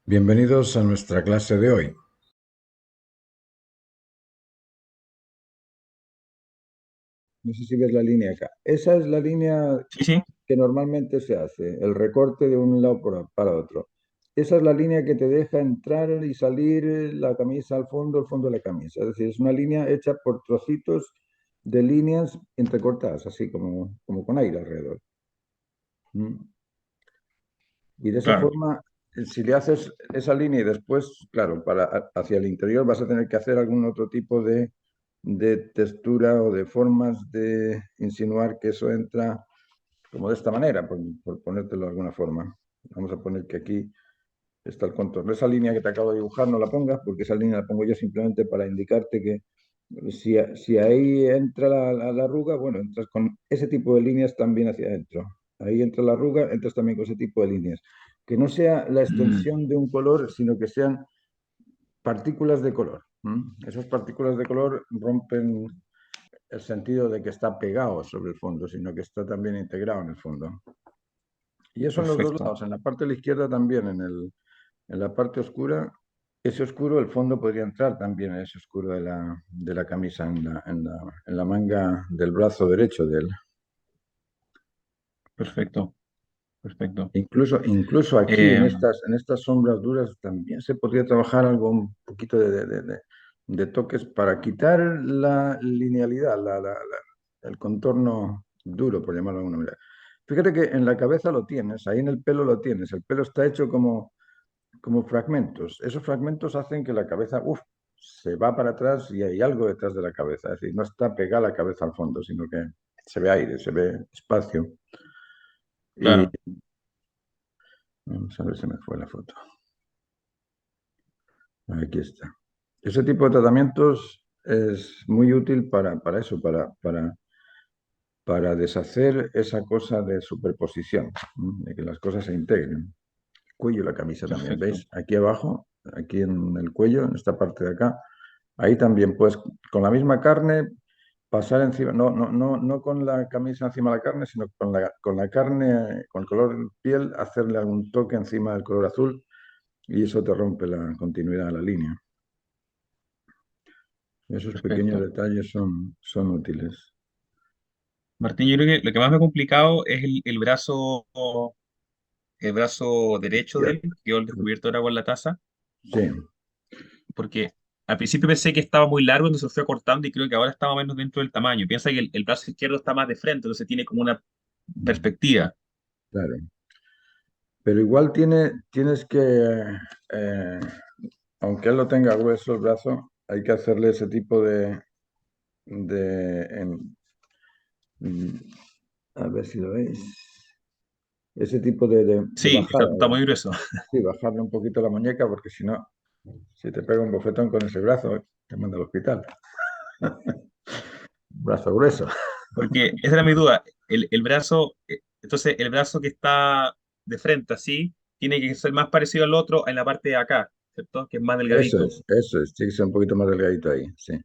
Bienvenidos a nuestra clase de hoy. No sé si ves la línea acá. Esa es la línea Sí, sí, que normalmente se hace, el recorte de un lado para otro. Esa es la línea que te deja entrar y salir la camisa al fondo, el fondo de la camisa. Es decir, es una línea hecha por trocitos de líneas entrecortadas, así como con aire alrededor. ¿Mm? Y de esa claro. forma, si le haces esa línea y después, claro, hacia el interior vas a tener que hacer algún otro tipo de textura o de formas de insinuar que eso entra como de esta manera, por ponértelo de alguna forma. Vamos a poner que aquí está el contorno. Esa línea que te acabo de dibujar no la pongas porque esa línea la pongo yo simplemente para indicarte que si ahí entra la arruga, bueno, entras con ese tipo de líneas también hacia adentro. Ahí entra la arruga, entras también con ese tipo de líneas. Que no sea la Mm, extensión de un color, sino que sean partículas de color. Esas partículas de color rompen el sentido de que está pegado sobre el fondo, sino que está también integrado en el fondo. Y eso en los dos perfecto. lados, en la parte de la izquierda también, en la parte oscura, ese oscuro, el fondo podría entrar también en ese oscuro de la camisa, en la manga del brazo derecho de él. Perfecto. Perfecto. Incluso aquí, en Eh, estas sombras duras, también se podría trabajar algo, un poquito de toques para quitar la linealidad, el contorno duro, por llamarlo de alguna manera. Fíjate que en la cabeza lo tienes, ahí en el pelo lo tienes. El pelo está hecho como fragmentos. Esos fragmentos hacen que la cabeza, se va para atrás y hay algo detrás de la cabeza. Es decir, no está pegada la cabeza al fondo, sino que se ve aire, se ve espacio. Y claro. vamos a ver si me fue la foto. Aquí está. Ese tipo de tratamientos es muy útil para eso, para deshacer esa cosa de superposición, ¿no? De que las cosas se integren. Cuello y la camisa también, Perfecto. ¿veis? Aquí abajo, aquí en el cuello, en esta parte de acá, ahí también, pues con la misma carne, pasar encima, no con la camisa encima de la carne, sino con la carne, con el color piel, hacerle algún toque encima del color azul y eso te rompe la continuidad de la línea. Esos pequeños Perfecto. detalles son útiles. Martín, yo creo que lo que más me ha complicado es el brazo derecho de él, que quedó al descubierto ahora con la taza, Sí, porque al principio pensé que estaba muy largo, entonces lo fui acortando y creo que ahora está más o menos dentro del tamaño. Piensa que el brazo izquierdo está más de frente, entonces tiene como una perspectiva. claro. Pero igual tienes que, eh, aunque él lo tenga grueso el brazo, hay que hacerle ese tipo de mm, a ver si lo veis, ese tipo de Sí, está, bajada, está muy grueso. sí, bajarle un poquito la muñeca, porque si no, si te pega un bofetón con ese brazo, te manda al hospital. Brazo grueso. Porque esa era mi duda. Entonces el brazo que está de frente así, tiene que ser más parecido al otro en la parte de acá, ¿cierto? Que es más delgadito. Eso es, tiene que ser un poquito más delgadito ahí, sí.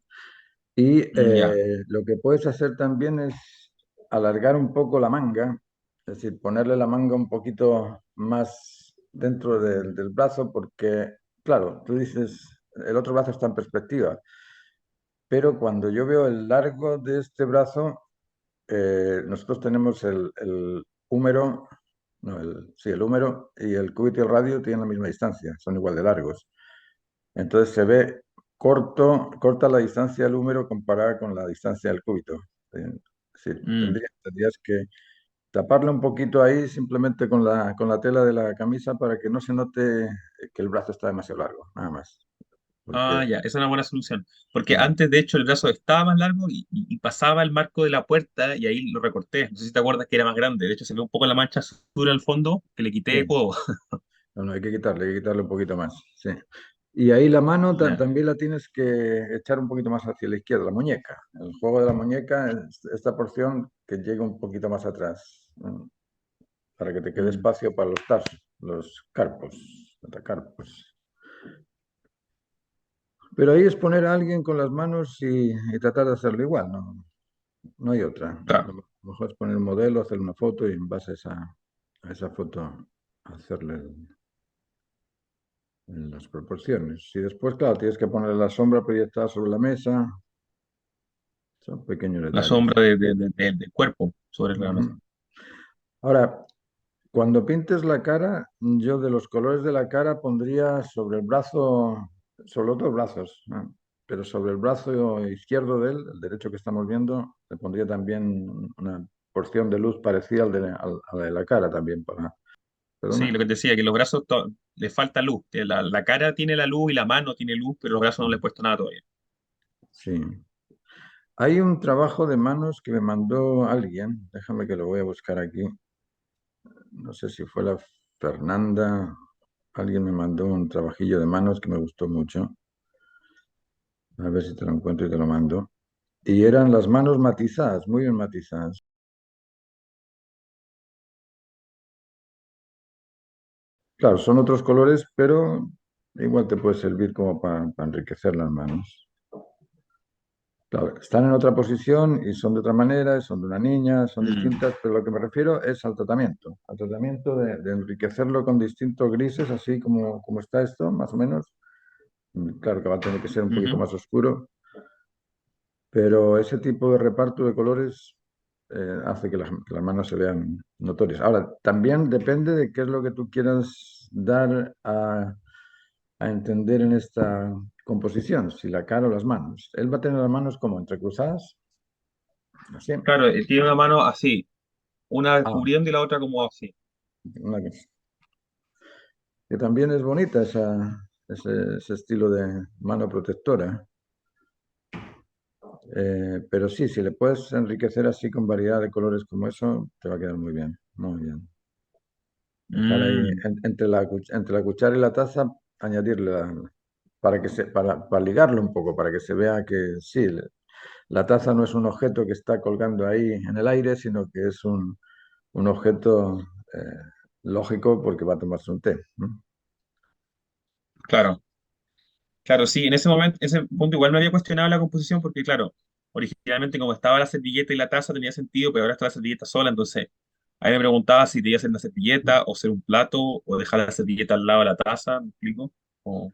Y Ya. lo que puedes hacer también es alargar un poco la manga, es decir, ponerle la manga un poquito más dentro del brazo, porque, claro, tú dices, el otro brazo está en perspectiva, pero cuando yo veo el largo de este brazo, nosotros tenemos el húmero, no, sí, el húmero y el cúbito y el radio tienen la misma distancia, son igual de largos. Entonces se ve corta la distancia del húmero comparada con la distancia del cúbito. Es decir, Mm. tendrías que taparle un poquito ahí simplemente con la tela de la camisa para que no se note que el brazo está demasiado largo, nada más. Ah, Porque, ya, esa es una buena solución. Porque claro, antes, de hecho, el brazo estaba más largo y pasaba el marco de la puerta y ahí lo recorté. No sé si te acuerdas que era más grande. De hecho, se ve un poco la mancha azul al fondo que le quité de sí, codo. no, no, hay que quitarle un poquito más, sí. Y ahí la mano Ya. también la tienes que echar un poquito más hacia la izquierda, la muñeca. El juego de la muñeca es esta porción que llega un poquito más atrás, ¿no? Para que te quede Mm. espacio para los tarsos, los carpos, metacarpos. Pero ahí es poner a alguien con las manos y tratar de hacerlo igual, no hay otra. Claro. Lo mejor es poner un modelo, hacer una foto y en base a esa foto hacerle. en las proporciones. Y después, claro, tienes que poner la sombra proyectada sobre la mesa. Son pequeños La detalles. sombra del cuerpo sobre la mesa. Ujú. Ahora, cuando pintes la cara, yo de los colores de la cara pondría sobre el brazo, sobre los dos brazos, ¿no? Pero sobre el brazo izquierdo de él, el derecho que estamos viendo, le pondría también una porción de luz parecida a la de la cara también para... Sí, ¿Perdona? lo que te decía, que los brazos le falta luz. Que la cara tiene la luz y la mano tiene luz, pero los brazos no le he puesto nada todavía. Sí. Hay un trabajo de manos que me mandó alguien, déjame que lo voy a buscar aquí. No sé si fue la Fernanda, alguien me mandó un trabajillo de manos que me gustó mucho. A ver si te lo encuentro y te lo mando. Y eran las manos matizadas, muy bien matizadas. Claro, son otros colores, pero igual te puede servir como para enriquecer las manos. Claro, están en otra posición y son de otra manera, son de una niña, son Mm, distintas, pero lo que me refiero es al tratamiento de enriquecerlo con distintos grises, así como está esto, más o menos. Claro que va a tener que ser un poquito ujú. más oscuro, pero ese tipo de reparto de colores hace que las manos se vean notorias. Ahora, también depende de qué es lo que tú quieras dar a entender en esta composición, si la cara o las manos. Él va a tener las manos como entrecruzadas, así. Claro, tiene una mano así, una Ah, cubriendo y la otra como así. una que también es bonita ese estilo de mano protectora. Pero sí, si le puedes enriquecer así con variedad de colores como eso, te va a quedar muy bien, muy bien. Dejar ahí Mm, entre la cuchara y la taza, añadirle para ligarlo un poco, para que se vea que sí, la taza no es un objeto que está colgando ahí en el aire, sino que es un objeto lógico porque va a tomarse un té, ¿no? claro. Claro, sí, en ese momento, ese punto igual me había cuestionado la composición porque, claro, originalmente como estaba la servilleta y la taza tenía sentido, pero ahora está la servilleta sola, entonces ahí me preguntaba si debía ser una servilleta o ser un plato o dejar la servilleta al lado de la taza, ¿me explico? O-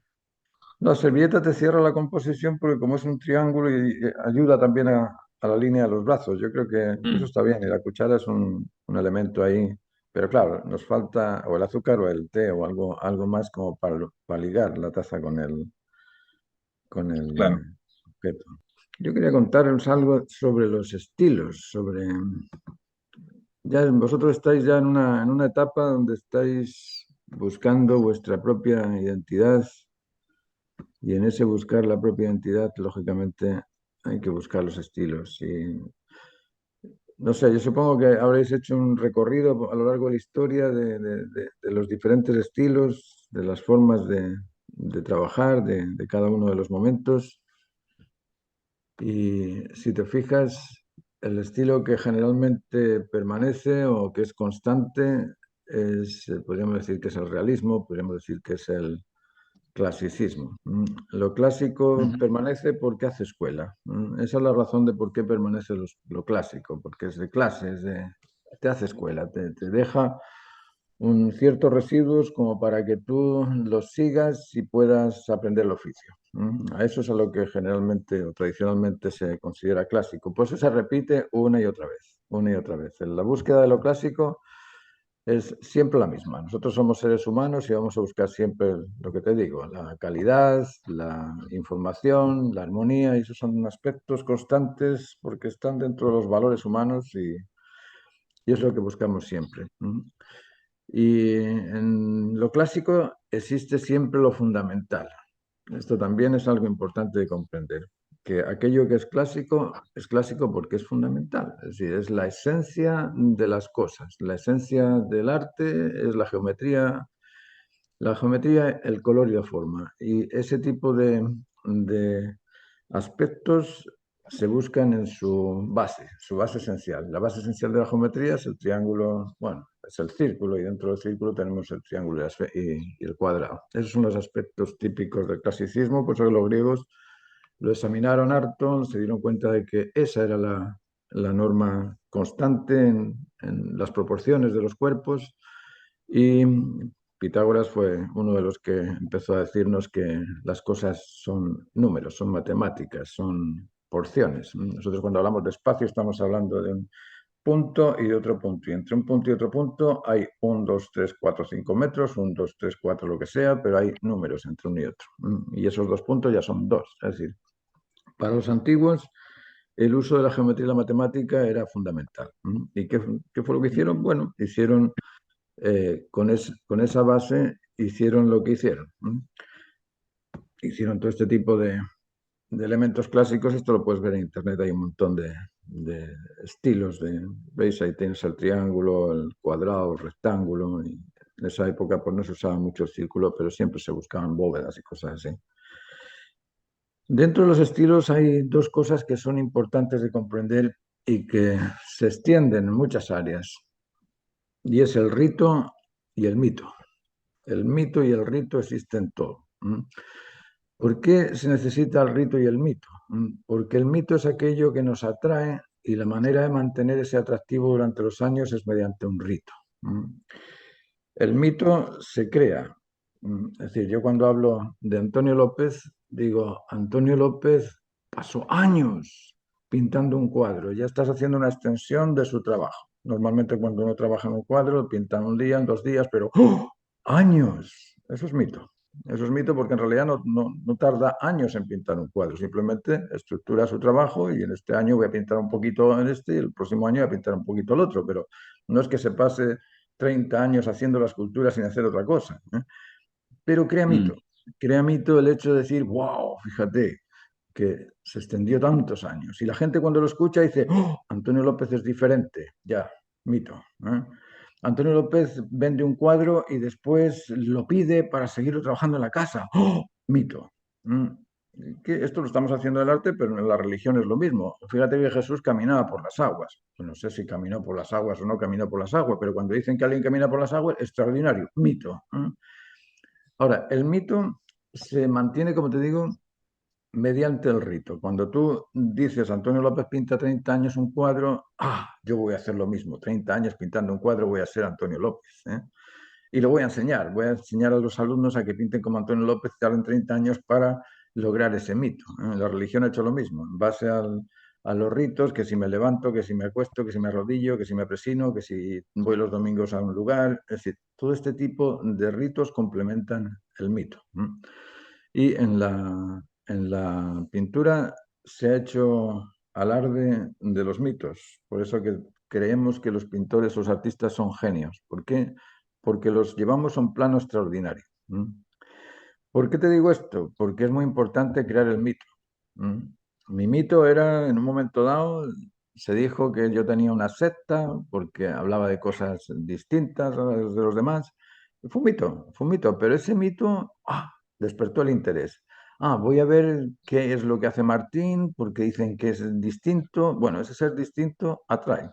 La servilleta te cierra la composición porque como es un triángulo y ayuda también a la línea de los brazos. Yo creo que eso Mm, está bien y la cuchara es un elemento ahí. Pero claro, nos falta o el azúcar o el té o algo más como para ligar la taza con el claro. objeto. Yo quería contaros algo sobre los estilos, ya vosotros estáis ya en una etapa donde estáis buscando vuestra propia identidad. Y en ese buscar la propia identidad, lógicamente, hay que buscar los estilos. Y no sé, yo supongo que habréis hecho un recorrido a lo largo de la historia de los diferentes estilos, de las formas de trabajar, de cada uno de los momentos. Y si te fijas, el estilo que generalmente permanece o que es constante es, podríamos decir que es el realismo, podríamos decir que es el clasicismo. Lo clásico Ujú. permanece porque hace escuela. Esa es la razón de por qué permanece lo clásico, porque es de clase, te hace escuela, te deja un ciertos residuos como para que tú los sigas y puedas aprender el oficio. A eso es a lo que generalmente o tradicionalmente se considera clásico. Pues eso se repite una y otra vez, una y otra vez. En la búsqueda de lo clásico es siempre la misma. Nosotros somos seres humanos y vamos a buscar siempre lo que te digo, la calidad, la información, la armonía, y esos son aspectos constantes porque están dentro de los valores humanos y es lo que buscamos siempre. Y en lo clásico existe siempre lo fundamental. Esto también es algo importante de comprender, que aquello que es clásico porque es fundamental, es decir, es la esencia de las cosas. La esencia del arte es la geometría, el color y la forma. Y ese tipo de aspectos se buscan en su base esencial. La base esencial de la geometría es el triángulo, bueno, es el círculo y dentro del círculo tenemos el triángulo y el cuadrado. Esos son los aspectos típicos del clasicismo, por eso que los griegos lo examinaron harto, se dieron cuenta de que esa era la norma constante en las proporciones de los cuerpos y Pitágoras fue uno de los que empezó a decirnos que las cosas son números, son matemáticas, son porciones. Nosotros cuando hablamos de espacio estamos hablando de un punto y de otro punto. Y entre un punto y otro punto hay 1, 2, 3, 4, 5 metros, 1, 2, 3, 4, lo que sea, pero hay números entre uno y otro. Y esos dos puntos ya son dos. Es decir, para los antiguos el uso de la geometría y la matemática era fundamental. ¿Y qué fue lo que hicieron? Bueno, hicieron con esa base, hicieron lo que hicieron. Hicieron todo este tipo de elementos clásicos. Esto lo puedes ver en internet, hay un montón de estilos. ¿Veis? Ahí tienes el triángulo, el cuadrado, el rectángulo. Y en esa época pues no se usaba mucho el círculo, pero siempre se buscaban bóvedas y cosas así. Dentro de los estilos hay dos cosas que son importantes de comprender y que se extienden en muchas áreas, y es el rito y el mito. El mito y el rito existen todo. ¿Por qué se necesita el rito y el mito? Porque el mito es aquello que nos atrae y la manera de mantener ese atractivo durante los años es mediante un rito. El mito se crea. Es decir, yo cuando hablo de Antonio López, digo, Antonio López pasó años pintando un cuadro, ya estás haciendo una extensión de su trabajo. Normalmente cuando uno trabaja en un cuadro, pinta un día, en 2 días, pero ¡oh! Años. Eso es mito. Eso es mito porque en realidad no tarda años en pintar un cuadro, simplemente estructura su trabajo y en este año voy a pintar un poquito en este y el próximo año voy a pintar un poquito el otro, pero no es que se pase 30 años haciendo la escultura sin hacer otra cosa. Pero Mm, crea mito el hecho de decir, wow, fíjate, que se extendió tantos años. Y la gente cuando lo escucha dice, oh, Antonio López es diferente. Ya, mito. Antonio López vende un cuadro y después lo pide para seguir trabajando en la casa. ¡Oh! Mito. ¿Mm? Que esto lo estamos haciendo en el arte, pero en la religión es lo mismo. Fíjate que Jesús caminaba por las aguas. No sé si caminó por las aguas o no caminó por las aguas, pero cuando dicen que alguien camina por las aguas, extraordinario, mito. Ahora, el mito se mantiene, como te digo, mediante el rito. Cuando tú dices, Antonio López pinta 30 años un cuadro, yo voy a hacer lo mismo. 30 años pintando un cuadro, voy a ser Antonio López. Y lo voy a enseñar a los alumnos a que pinten como Antonio López, tarden 30 años para lograr ese mito. La religión ha hecho lo mismo, en base a los ritos, que si me levanto, que si me acuesto, que si me arrodillo, que si me presino, que si voy los domingos a un lugar. Es decir, todo este tipo de ritos complementan el mito. Y en la pintura se ha hecho alarde de los mitos. Por eso que creemos que los pintores, los artistas son genios. ¿Por qué? Porque los llevamos a un plano extraordinario. ¿Por qué te digo esto? Porque es muy importante crear el mito. Mi mito era, en un momento dado, se dijo que yo tenía una secta porque hablaba de cosas distintas a las de los demás. Fue un mito, pero ese mito despertó el interés. Voy a ver qué es lo que hace Martín, porque dicen que es distinto. Bueno, ese ser distinto atrae.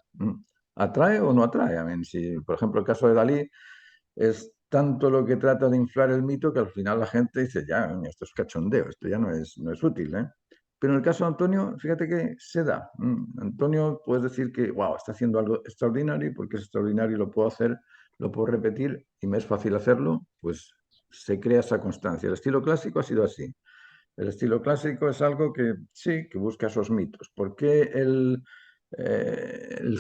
¿Atrae o no atrae? Si, por ejemplo, el caso de Dalí es tanto lo que trata de inflar el mito que al final la gente dice, ya, coño, esto es cachondeo, esto ya no es útil, ¿eh? Pero en el caso de Antonio, fíjate que se da. Antonio, puedes decir que, wow, está haciendo algo extraordinario y porque es extraordinario y lo puedo hacer, lo puedo repetir y me es fácil hacerlo, pues se crea esa constancia. El estilo clásico ha sido así. El estilo clásico es algo que sí, que busca esos mitos. ¿Por qué el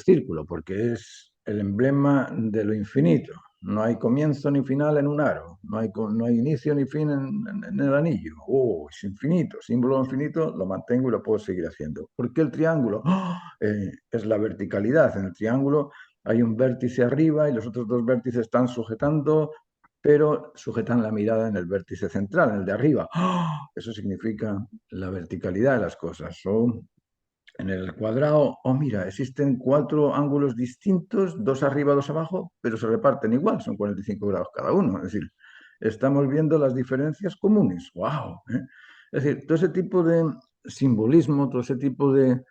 círculo? Porque es el emblema de lo infinito. No hay comienzo ni final en un aro, no hay inicio ni fin en el anillo. Es infinito, símbolo infinito, lo mantengo y lo puedo seguir haciendo. ¿Por qué el triángulo? Es la verticalidad. En el triángulo hay un vértice arriba y los otros dos vértices están sujetando, pero sujetan la mirada en el vértice central, en el de arriba. Eso significa la verticalidad de las cosas. O en el cuadrado, mira, existen 4 ángulos distintos, 2 arriba, 2 abajo, pero se reparten igual, son 45 grados cada uno. Es decir, estamos viendo las diferencias comunes. ¡Wow! Es decir, todo ese tipo de simbolismo, todo ese tipo de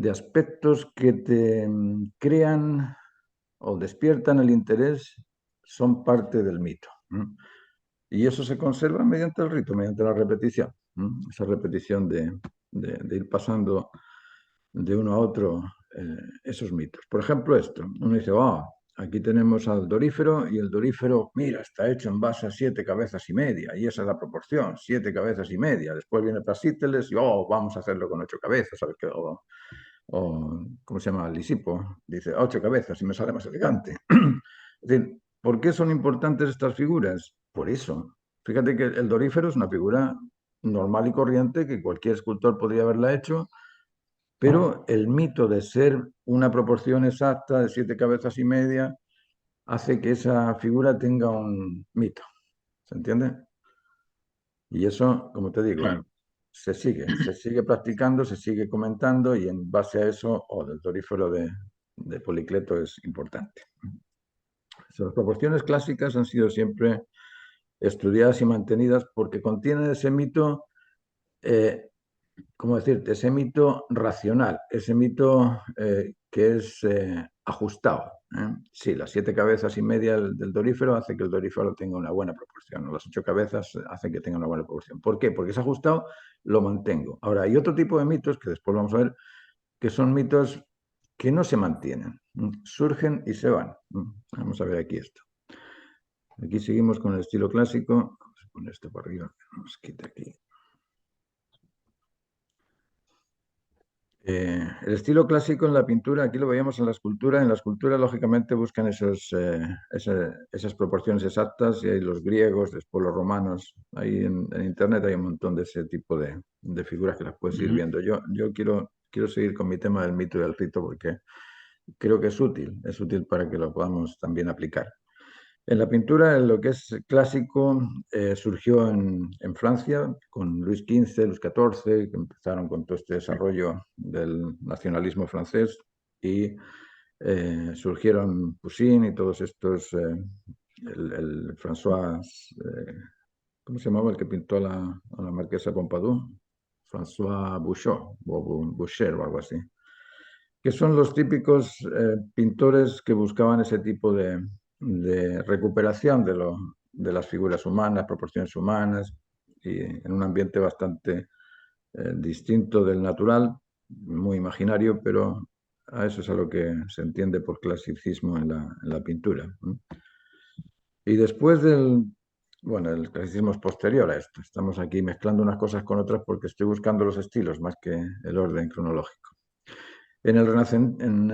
aspectos que te crean o despiertan el interés son parte del mito. Y eso se conserva mediante el rito, mediante la repetición. Esa repetición de ir pasando de uno a otro esos mitos. Por ejemplo, esto. Uno dice, aquí tenemos al dorífero y el dorífero, mira, está hecho en base a 7 cabezas y media y esa es la proporción, 7 cabezas y media. Después viene Prasíteles y, oh, vamos a hacerlo con 8 cabezas, ¿sabes qué? O, ¿cómo se llama? Lisipo, dice 8 cabezas y me sale más elegante. Es decir, ¿por qué son importantes estas figuras? Por eso. Fíjate que el dorífero es una figura normal y corriente que cualquier escultor podría haberla hecho, pero el mito de ser una proporción exacta de 7 cabezas y media hace que esa figura tenga un mito. ¿Se entiende? Y eso, como te digo, Claro, se sigue practicando, se sigue comentando y en base a eso, o del dorífero de Policleto es importante. Las proporciones clásicas han sido siempre estudiadas y mantenidas porque contienen ese mito, eh, ¿cómo decirte? Ese mito racional, ese mito que es ajustado. Sí, las 7 cabezas y media del dorífero hace que el dorífero tenga una buena proporción, o las 8 cabezas hacen que tenga una buena proporción. ¿Por qué? Porque es ajustado, lo mantengo. Ahora, hay otro tipo de mitos que después vamos a ver, que son mitos que no se mantienen, surgen y se van. Vamos a ver aquí esto. Aquí seguimos con el estilo clásico. Vamos a poner esto para arriba, nos quita aquí. El estilo clásico en la pintura, aquí lo veíamos en la escultura. En la escultura, lógicamente, buscan esas proporciones exactas, y hay los griegos, después los romanos. Ahí en Internet hay un montón de ese tipo de figuras que las puedes ir ujú, viendo. Yo quiero seguir con mi tema del mito y del rito porque creo que es útil para que lo podamos también aplicar. En la pintura, lo que es clásico surgió en Francia con Luis XV, Luis XIV, que empezaron con todo este desarrollo del nacionalismo francés y surgieron Poussin y todos estos, el François, ¿cómo se llamaba el que pintó a la marquesa Pompadour? François Boucher o algo así, que son los típicos pintores que buscaban ese tipo de recuperación de las figuras humanas, proporciones humanas, y en un ambiente bastante distinto del natural, muy imaginario, pero a eso es a lo que se entiende por clasicismo en la pintura, ¿no? Y después bueno, el clasicismo es posterior a esto. Estamos aquí mezclando unas cosas con otras porque estoy buscando los estilos más que el orden cronológico. En el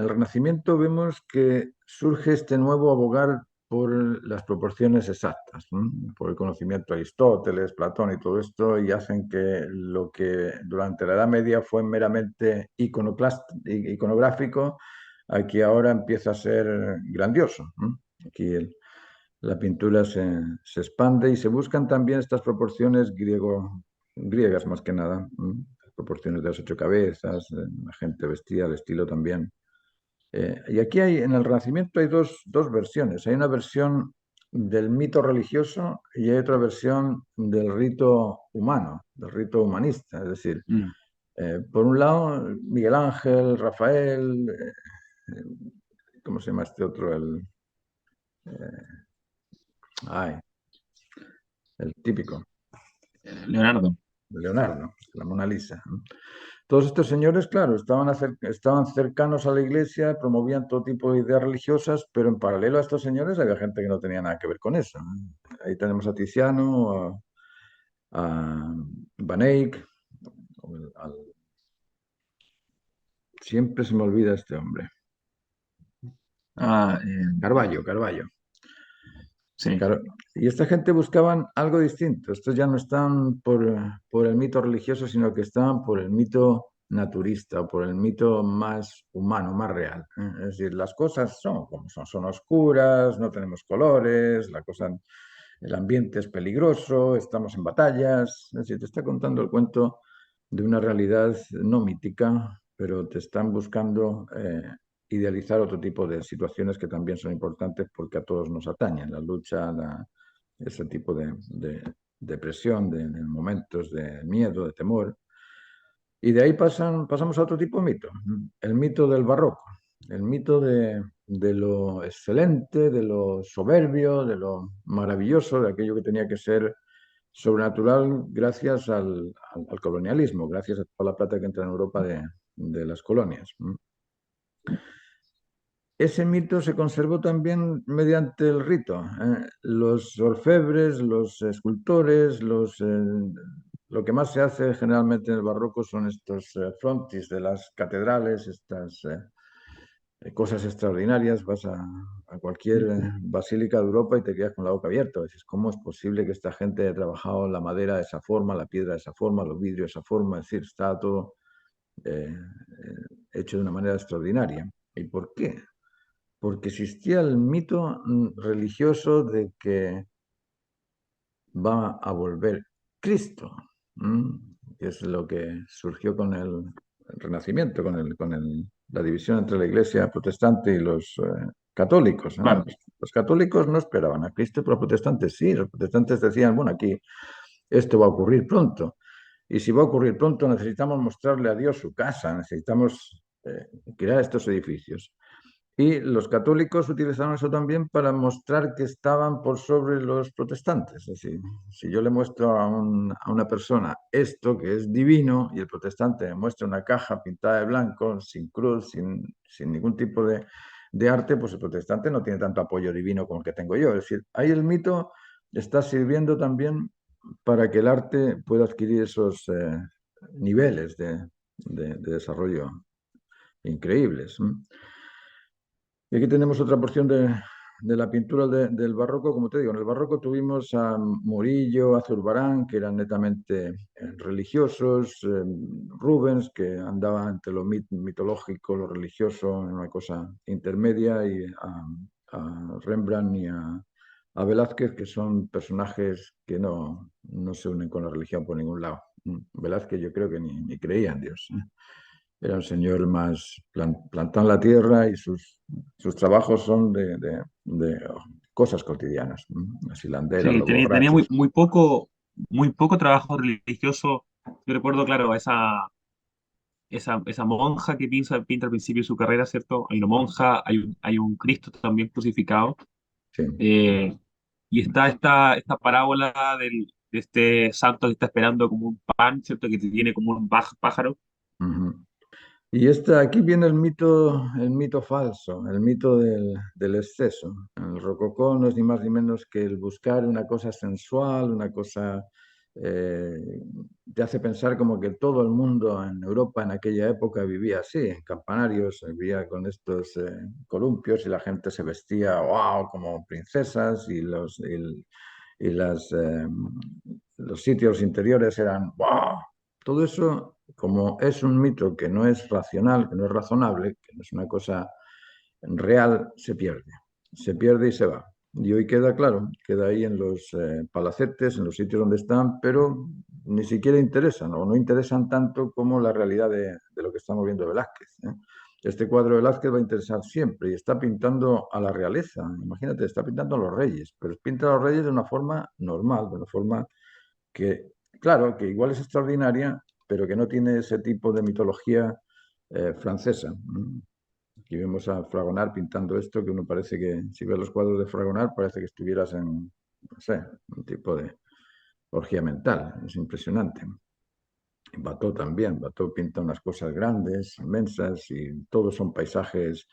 Renacimiento vemos que surge este nuevo abogar por las proporciones exactas, ¿no? Por el conocimiento de Aristóteles, Platón y todo esto, y hacen que lo que durante la Edad Media fue meramente iconográfico, aquí ahora empieza a ser grandioso, ¿no? Aquí la pintura se expande y se buscan también estas proporciones griegas más que nada, ¿no? Proporciones de las 8 cabezas, la gente vestida, el estilo también. Y aquí en el Renacimiento hay dos versiones. Hay una versión del mito religioso y hay otra versión del rito humano, del rito humanista. Es decir, mm. por un lado, Miguel Ángel, Rafael, ¿cómo se llama este otro? Eh, ay, el típico, Leonardo. Leonardo, la Mona Lisa, ¿no? Todos estos señores, claro, estaban cercanos a la iglesia, promovían todo tipo de ideas religiosas, pero en paralelo a estos señores había gente que no tenía nada que ver con eso, ¿no? Ahí tenemos a Tiziano, a Van Eyck, siempre se me olvida este hombre, Ah, Carballo. sí. Claro, y esta gente buscaban algo distinto. Estos ya no están por el mito religioso, sino que estaban por el mito naturista, por el mito más humano, más real, ¿eh? Es decir, las cosas son como son oscuras, no tenemos colores, el ambiente es peligroso, estamos en batallas. Es decir, te está contando el cuento de una realidad no mítica, pero te están buscando idealizar otro tipo de situaciones que también son importantes porque a todos nos atañen, la lucha, ese tipo de presión, de momentos de miedo, de temor. Y de ahí pasamos a otro tipo de mito, el mito del barroco, el mito de lo excelente, de lo soberbio, de lo maravilloso, de aquello que tenía que ser sobrenatural gracias al colonialismo, gracias a toda la plata que entra en Europa de las colonias. ese mito se conservó también mediante el rito. Los orfebres, los escultores, lo que más se hace generalmente en el barroco son estos frontis de las catedrales, estas cosas extraordinarias. Vas a cualquier basílica de Europa y te quedas con la boca abierta. Dices, ¿cómo es posible que esta gente haya trabajado la madera de esa forma, la piedra de esa forma, los vidrios de esa forma? Es decir, está todo hecho de una manera extraordinaria. ¿Y por qué? Porque existía el mito religioso de que va a volver Cristo, que es lo que surgió con el Renacimiento, la división entre la Iglesia protestante y los católicos, ¿no? Claro. Los católicos no esperaban a Cristo, pero los protestantes sí. Los protestantes decían, bueno, aquí esto va a ocurrir pronto. Y si va a ocurrir pronto, necesitamos mostrarle a Dios su casa, necesitamos crear estos edificios. Y los católicos utilizaron eso también para mostrar que estaban por sobre los protestantes. Es decir, si yo le muestro a una persona esto que es divino y el protestante me muestra una caja pintada de blanco, sin cruz, sin ningún tipo de arte, pues el protestante no tiene tanto apoyo divino como el que tengo yo. Es decir, ahí el mito está sirviendo también para que el arte pueda adquirir esos niveles de desarrollo increíbles. Y aquí tenemos otra porción de la pintura del barroco. Como te digo, en el barroco tuvimos a Murillo, a Zurbarán, que eran netamente religiosos, Rubens, que andaba entre lo mitológico, lo religioso, en una cosa intermedia, y a Rembrandt y a Velázquez, que son personajes que no se unen con la religión por ningún lado. Velázquez yo creo que ni creía en Dios. Era un señor más plantado en la tierra y sus trabajos son de cosas cotidianas, las hilanderas, Sí, los tenía borrachos. muy poco trabajo religioso. Yo recuerdo, claro, esa monja que pinta al principio de su carrera, ¿cierto? Hay una monja, hay un Cristo también crucificado. Sí. eh, y está esta parábola de este santo que está esperando como un pan, ¿cierto? Que tiene como un pájaro. Ujú. Y aquí viene el mito falso, el mito del exceso. El rococó no es ni más ni menos que el buscar una cosa sensual, una cosa eh, te hace pensar como que todo el mundo en Europa en aquella época vivía así, en campanarios, vivía con estos columpios y la gente se vestía, wow, como princesas y los sitios interiores eran, wow. Todo eso, como es un mito que no es racional, que no es razonable, que no es una cosa real, se pierde y se va. Y hoy queda claro, queda ahí en los palacetes, en los sitios donde están, pero ni siquiera interesan o no interesan tanto como la realidad de lo que estamos viendo de Velázquez, ¿eh? Este cuadro de Velázquez va a interesar siempre y está pintando a la realeza. Imagínate, está pintando a los reyes, pero pinta a los reyes de una forma normal, de una forma que, claro, que igual es extraordinaria, pero que no tiene ese tipo de mitología francesa. Aquí vemos a Fragonard pintando esto, que uno parece que, si ves los cuadros de Fragonard, parece que estuvieras en, no sé, un tipo de orgía mental. Es impresionante. Watteau también. Watteau pinta unas cosas grandes, inmensas, y todos son paisajes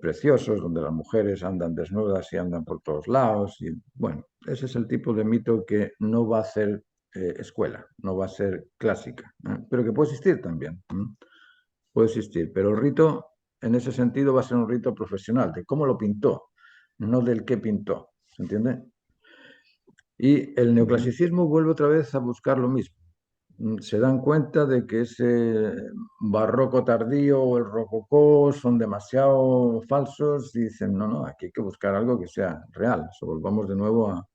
preciosos, donde las mujeres andan desnudas y andan por todos lados. Y bueno, ese es el tipo de mito que no va a ser escuela, no va a ser clásica, pero que puede existir también. Puede existir, pero el rito, en ese sentido, va a ser un rito profesional, de cómo lo pintó, no del qué pintó. ¿Se entiende? Y el Ujú. neoclasicismo vuelve otra vez a buscar lo mismo. Se dan cuenta de que ese barroco tardío o el rococó son demasiado falsos y dicen, no, no, aquí hay que buscar algo que sea real. So, volvamos de nuevo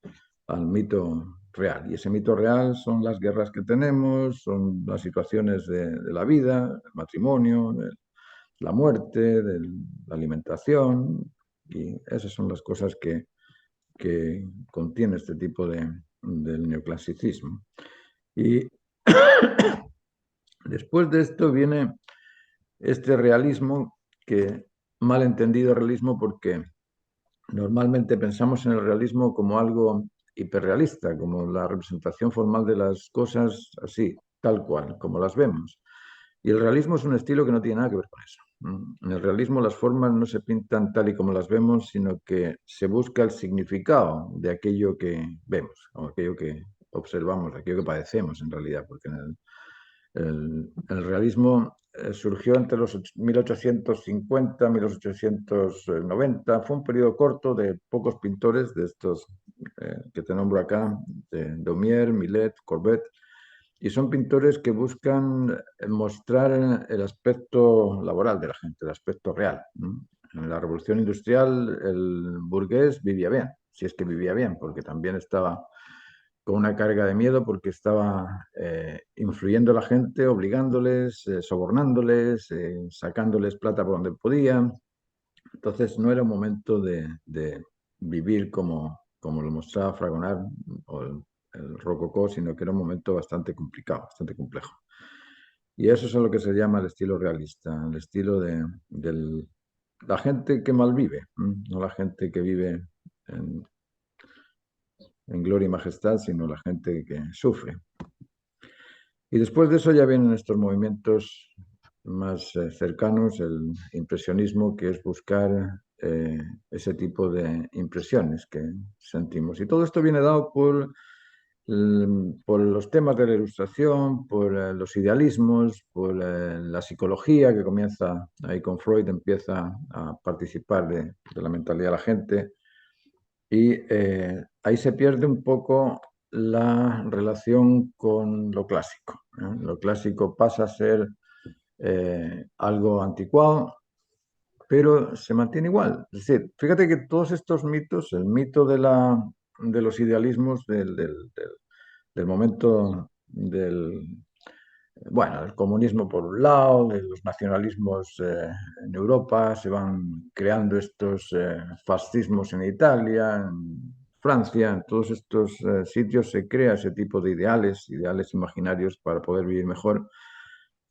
al mito real. Y ese mito real son las guerras que tenemos, son las situaciones de la vida, el matrimonio, de la muerte, de la alimentación. Y esas son las cosas que contiene este tipo del neoclasicismo. Y después de esto viene este realismo, que mal entendido realismo porque normalmente pensamos en el realismo como algo hiperrealista, como la representación formal de las cosas así, tal cual, como las vemos. Y el realismo es un estilo que no tiene nada que ver con eso. En el realismo las formas no se pintan tal y como las vemos, sino que se busca el significado de aquello que vemos, o aquello que observamos, aquello que padecemos en realidad, porque el realismo surgió entre los 1850 y 1890. Fue un periodo corto de pocos pintores, de estos que te nombro acá, de Daumier, Millet, Courbet, y son pintores que buscan mostrar el aspecto laboral de la gente, el aspecto real, ¿no? En la Revolución Industrial el burgués vivía bien, si es que vivía bien, porque también estaba con una carga de miedo porque estaba influyendo a la gente, obligándoles, sobornándoles, sacándoles plata por donde podía. Entonces no era un momento de vivir como lo mostraba Fragonard o el Rococó, sino que era un momento bastante complicado, bastante complejo. Y eso es lo que se llama el estilo realista, el estilo de la gente que malvive, no la gente que vive en, en gloria y majestad, sino la gente que sufre. Y después de eso ya vienen estos movimientos más cercanos, el impresionismo, que es buscar ese tipo de impresiones que sentimos. Y todo esto viene dado por los temas de la ilustración, por los idealismos, por la psicología que comienza ahí con Freud, empieza a participar de la mentalidad de la gente y ahí se pierde un poco la relación con lo clásico, ¿eh? Lo clásico pasa a ser algo anticuado, pero se mantiene igual. Es decir, fíjate que todos estos mitos, el mito de los idealismos del momento bueno, el comunismo por un lado, de los nacionalismos en Europa, se van creando estos fascismos en Italia, en Francia, en todos estos sitios se crea ese tipo de ideales, ideales imaginarios para poder vivir mejor.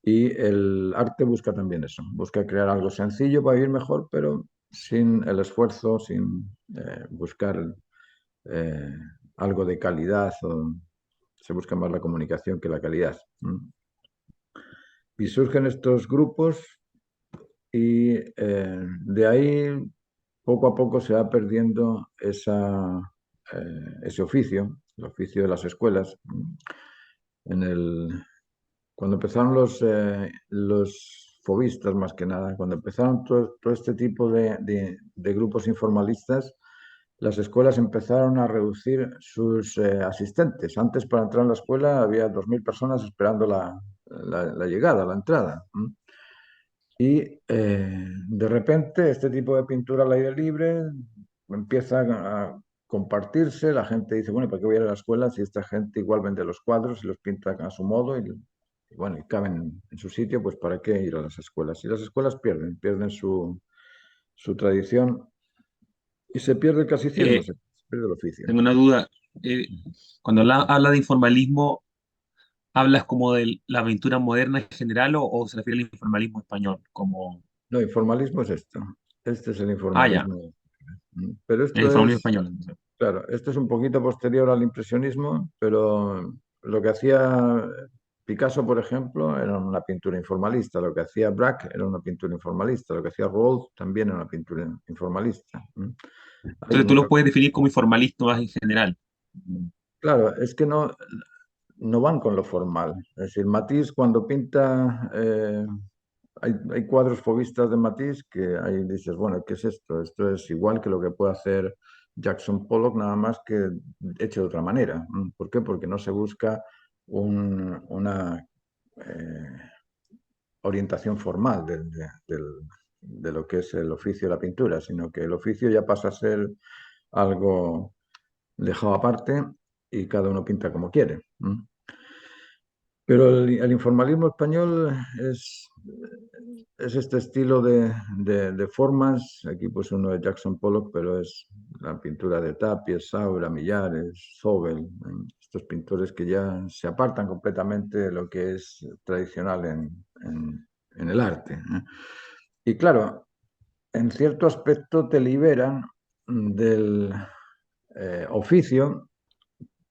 Y el arte busca también eso, busca crear algo sencillo para vivir mejor, pero sin el esfuerzo, sin buscar eh, algo de calidad, o se busca más la comunicación que la calidad. Y surgen estos grupos y de ahí poco a poco se va perdiendo ese oficio, el oficio de las escuelas. En cuando empezaron los fobistas, más que nada, cuando empezaron todo este tipo de grupos informalistas, las escuelas empezaron a reducir sus asistentes. Antes, para entrar en la escuela, había 2.000 personas esperando la llegada, la entrada. Y de repente este tipo de pintura al aire libre empieza a compartirse, la gente dice, bueno, ¿y para qué voy a ir a la escuela si esta gente igual vende los cuadros y los pinta a su modo y bueno, y caben en su sitio, pues ¿para qué ir a las escuelas? Y las escuelas pierden su tradición y se pierde casi haciendo, Eh, se pierde el oficio. Tengo una duda. Eh, Cuando habla de informalismo, ¿hablas como de la pintura moderna en general o se refiere al informalismo español? Como, No, informalismo es esto. Este es el ya, informalismo. Pero el esto informalismo es español, entonces. claro, esto es un poquito posterior al impresionismo, pero lo que hacía Picasso, por ejemplo, era una pintura informalista, lo que hacía Braque era una pintura informalista, lo que hacía Rouault también era una pintura informalista. Ahí Entonces tú no, lo puedes definir como informalista más en general. claro, es que no van con lo formal. Es decir, Matisse cuando pinta, hay cuadros fauvistas de Matisse que ahí dices, bueno, ¿qué es esto? Esto es igual que lo que puede hacer Jackson Pollock, nada más que hecho de otra manera. ¿Por qué? Porque no se busca una orientación formal de lo que es el oficio de la pintura, sino que el oficio ya pasa a ser algo dejado aparte y cada uno pinta como quiere. Pero el informalismo español es este estilo de formas. Aquí pues uno de Jackson Pollock, pero es la pintura de Tapies, Saura, Millares, Zobel, estos pintores que ya se apartan completamente de lo que es tradicional en el arte, ¿eh? Y claro, en cierto aspecto te liberan del oficio,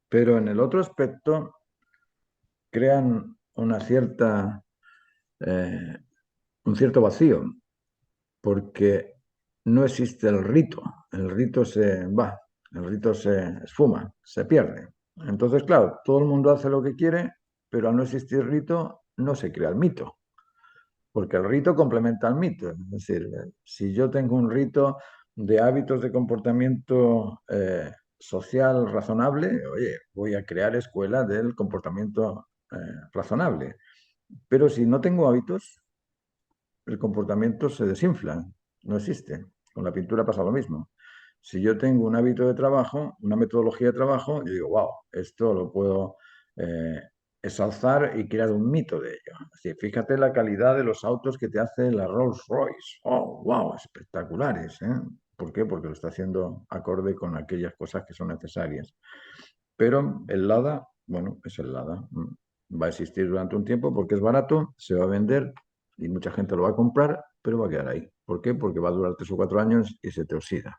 pero en el otro aspecto crean una cierta, eh, un cierto vacío. porque no existe el rito. El rito se va, el rito se esfuma, se pierde. Entonces, claro, todo el mundo hace lo que quiere, pero al no existir rito, no se crea el mito, porque el rito complementa al mito. Es decir, si yo tengo un rito de hábitos de comportamiento social razonable, oye, voy a crear escuela del comportamiento razonable. Pero si no tengo hábitos, el comportamiento se desinfla, no existe. Con la pintura pasa lo mismo. Si yo tengo un hábito de trabajo, una metodología de trabajo, yo digo, wow, esto lo puedo eh, exalzar y crear un mito de ello. Así, fíjate la calidad de los autos que te hace la Rolls Royce. Oh, wow, espectaculares, ¿eh? ¿Por qué? Porque lo está haciendo acorde con aquellas cosas que son necesarias. Pero el Lada, bueno, es el Lada. Va a existir durante un tiempo porque es barato, se va a vender y mucha gente lo va a comprar, pero va a quedar ahí. ¿Por qué? Porque va a durar 3 o 4 años y se te oxida.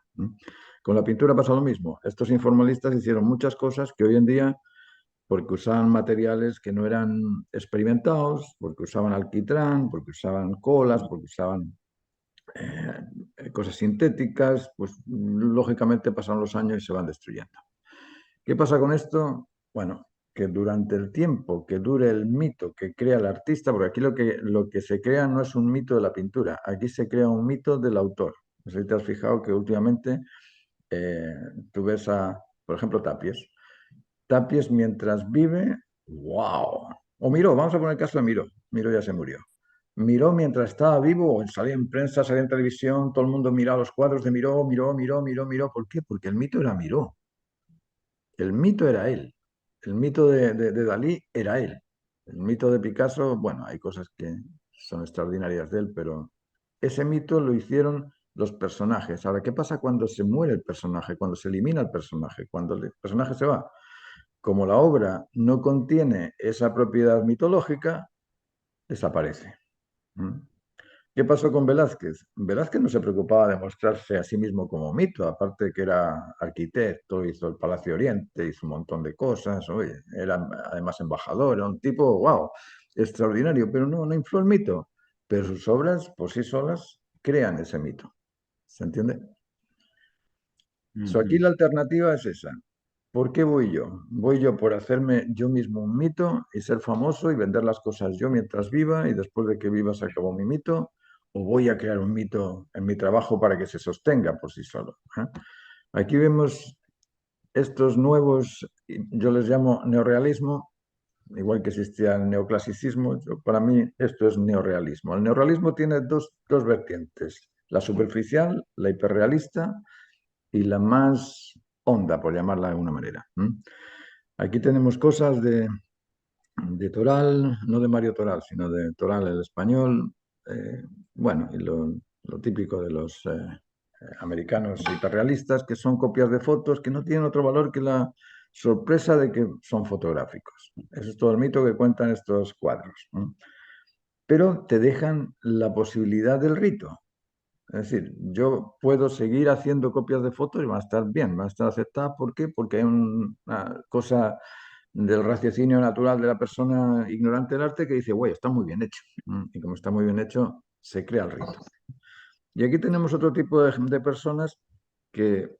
Con la pintura pasa lo mismo. Estos informalistas hicieron muchas cosas que hoy en día, porque usaban materiales que no eran experimentados, porque usaban alquitrán, porque usaban colas, porque usaban cosas sintéticas, pues lógicamente pasan los años y se van destruyendo. ¿Qué pasa con esto? Bueno, que durante el tiempo que dure el mito que crea el artista, porque aquí lo que se crea no es un mito de la pintura, aquí se crea un mito del autor. No sé si te has fijado que últimamente eh, tú ves por ejemplo, Tapies. Tapies mientras vive, ¡wow! O Miró, vamos a poner el caso de Miró. Miró ya se murió. Miró mientras estaba vivo, salía en prensa, salía en televisión, todo el mundo miraba los cuadros de Miró, Miró, Miró, Miró, Miró. ¿Por qué? Porque el mito era Miró. El mito era él. El mito de Dalí era él. El mito de Picasso, bueno, hay cosas que son extraordinarias de él, pero ese mito lo hicieron los personajes. Ahora, ¿qué pasa cuando se muere el personaje, cuando se elimina el personaje, cuando el personaje se va? Como la obra no contiene esa propiedad mitológica, desaparece. ¿Mm? ¿Qué pasó con Velázquez? Velázquez no se preocupaba de mostrarse a sí mismo como mito, aparte de que era arquitecto, hizo el Palacio Oriente, hizo un montón de cosas, oye, era además embajador, era un tipo, wow, extraordinario, pero no infló el mito. Pero sus obras por sí solas crean ese mito. ¿Se entiende? Aquí Ujú. la alternativa es esa. ¿Por qué voy yo? Voy yo por hacerme yo mismo un mito y ser famoso y vender las cosas yo mientras viva y después de que viva se acabó mi mito, o voy a crear un mito en mi trabajo para que se sostenga por sí solo. ¿Eh? Aquí vemos estos nuevos, yo les llamo neorrealismo, igual que existía el neoclasicismo, para mí esto es neorrealismo. El neorrealismo tiene dos vertientes, la superficial, la hiperrealista y la más honda, por llamarla de alguna manera. Aquí tenemos cosas de Toral, no de Mario Toral, sino de Toral el español, eh, bueno, y lo típico de los americanos hiperrealistas, que son copias de fotos que no tienen otro valor que la sorpresa de que son fotográficos. Eso es todo el mito que cuentan estos cuadros. Pero te dejan la posibilidad del rito. Es decir, yo puedo seguir haciendo copias de fotos y van a estar bien, van a estar aceptadas. ¿Por qué? Porque hay una cosa del raciocinio natural de la persona ignorante del arte que dice, güey, está muy bien hecho. Y como está muy bien hecho, se crea el rito. Y aquí tenemos otro tipo de personas que